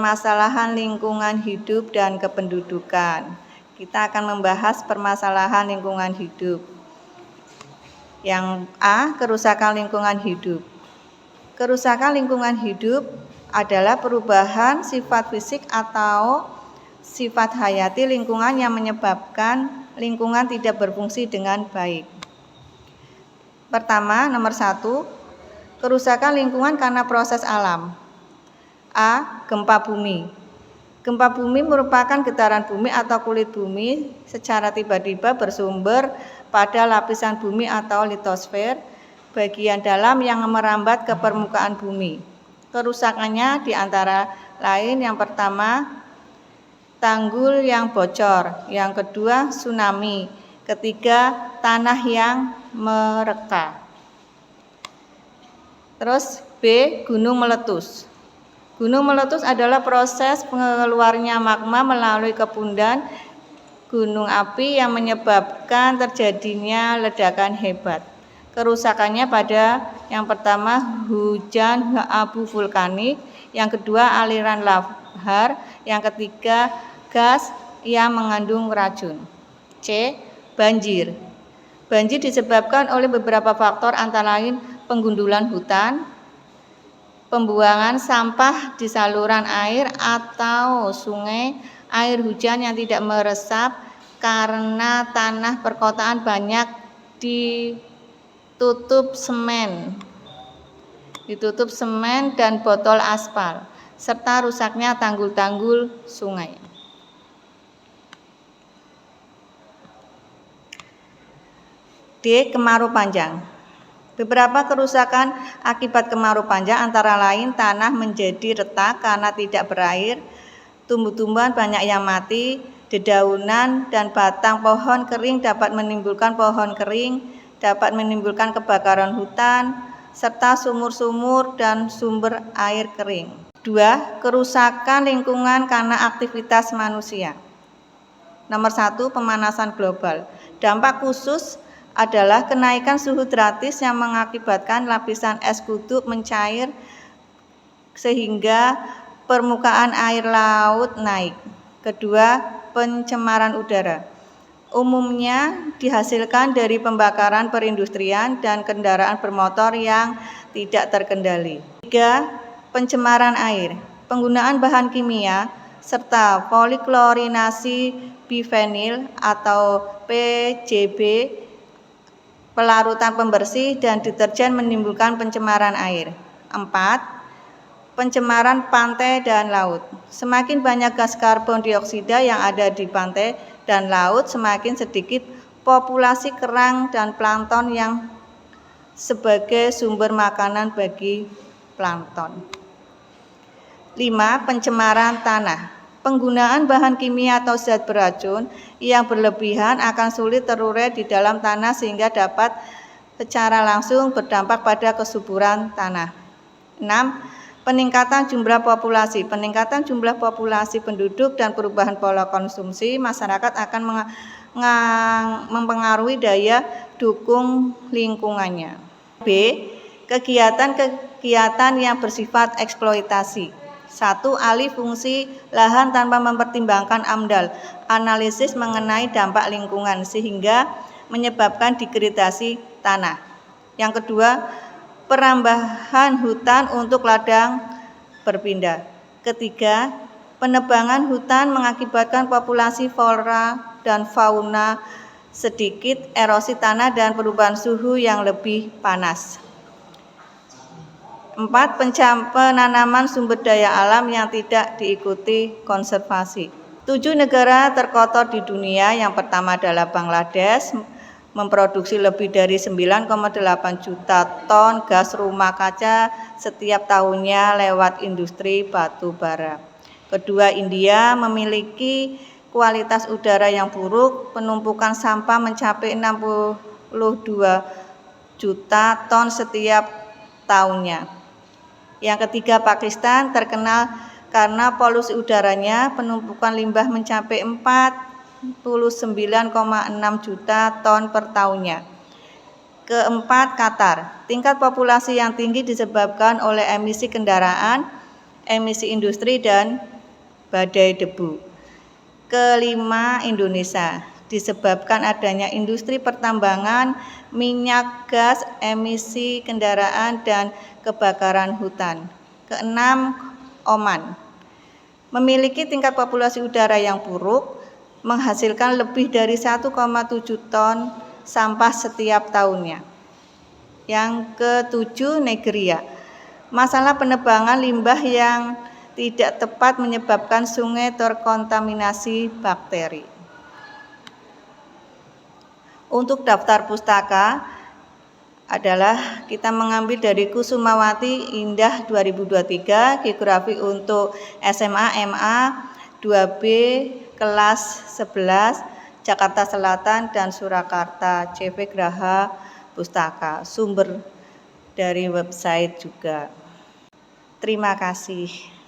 Permasalahan lingkungan hidup dan kependudukan. Kita akan membahas permasalahan lingkungan hidup. Yang A, kerusakan lingkungan hidup. Kerusakan lingkungan hidup adalah perubahan sifat fisik atau sifat hayati lingkungan yang menyebabkan lingkungan tidak berfungsi dengan baik. Pertama, nomor 1, kerusakan lingkungan karena proses alam. A. Gempa bumi. Gempa bumi merupakan getaran bumi atau kulit bumi secara tiba-tiba bersumber pada lapisan bumi atau litosfer, bagian dalam yang merambat ke permukaan bumi. Kerusakannya diantara lain yang pertama, tanggul yang bocor, yang kedua, tsunami, ketiga, tanah yang mereka. Terus B. Gunung meletus. Gunung meletus adalah proses keluarnya magma melalui kepundan gunung api yang menyebabkan terjadinya ledakan hebat. Kerusakannya pada yang pertama hujan abu vulkanik, yang kedua aliran lahar, yang ketiga gas yang mengandung racun. C. Banjir. Banjir disebabkan oleh beberapa faktor antara lain penggundulan hutan, pembuangan sampah di saluran air atau sungai, air hujan yang tidak meresap karena tanah perkotaan banyak ditutup semen dan botol aspal, serta rusaknya tanggul-tanggul sungai. D. Kemarau panjang. Beberapa kerusakan akibat kemarau panjang antara lain tanah menjadi retak karena tidak berair, tumbuh-tumbuhan banyak yang mati, dedaunan dan batang pohon kering dapat menimbulkan pohon kering, dapat menimbulkan kebakaran hutan, serta sumur-sumur dan sumber air kering. 2. Kerusakan lingkungan karena aktivitas manusia. Nomor 1, pemanasan global. Dampak khusus adalah kenaikan suhu drastis yang mengakibatkan lapisan es kutub mencair sehingga permukaan air laut naik. Kedua, pencemaran udara. Umumnya dihasilkan dari pembakaran perindustrian dan kendaraan bermotor yang tidak terkendali. 3. Pencemaran air. Penggunaan bahan kimia serta poliklorinasi bifenil atau PCB, pelarutan pembersih dan deterjen menimbulkan pencemaran air. 4. Pencemaran pantai dan laut. Semakin banyak gas karbon dioksida yang ada di pantai dan laut, semakin sedikit populasi kerang dan plankton yang sebagai sumber makanan bagi plankton. 5. Pencemaran tanah. Penggunaan bahan kimia atau zat beracun yang berlebihan akan sulit terurai di dalam tanah sehingga dapat secara langsung berdampak pada kesuburan tanah. 6. Peningkatan jumlah populasi. Peningkatan jumlah populasi penduduk dan perubahan pola konsumsi masyarakat akan mempengaruhi daya dukung lingkungannya. B. Kegiatan yang bersifat eksploitasi. 1. Alih fungsi lahan tanpa mempertimbangkan AMDAL, analisis mengenai dampak lingkungan, sehingga menyebabkan degradasi tanah. Yang kedua, perambahan hutan untuk ladang berpindah. Ketiga, penebangan hutan mengakibatkan populasi flora dan fauna sedikit, erosi tanah dan perubahan suhu yang lebih panas. 4. Penanaman sumber daya alam yang tidak diikuti konservasi. 7 negara terkotor di dunia. Yang pertama adalah Bangladesh, memproduksi lebih dari 9,8 juta ton gas rumah kaca setiap tahunnya lewat industri batu bara. Kedua, India memiliki kualitas udara yang buruk, penumpukan sampah mencapai 62 juta ton setiap tahunnya. Yang ketiga, Pakistan terkenal karena polusi udaranya, penumpukan limbah mencapai 49,6 juta ton per tahunnya. Keempat, Qatar. Tingkat populasi yang tinggi disebabkan oleh emisi kendaraan, emisi industri dan badai debu. Kelima, Indonesia disebabkan adanya industri pertambangan, minyak, gas, emisi kendaraan, dan kebakaran hutan. Keenam, Oman memiliki tingkat populasi udara yang buruk, menghasilkan lebih dari 1,7 ton sampah setiap tahunnya. Yang ketujuh, Nigeria. Masalah penebangan limbah yang tidak tepat menyebabkan sungai terkontaminasi bakteri. Untuk daftar pustaka adalah kita mengambil dari Kusumawati Indah 2023, geografi untuk SMA MA 2B kelas 11 Jakarta Selatan dan Surakarta, CV Graha Pustaka, sumber dari website juga. Terima kasih.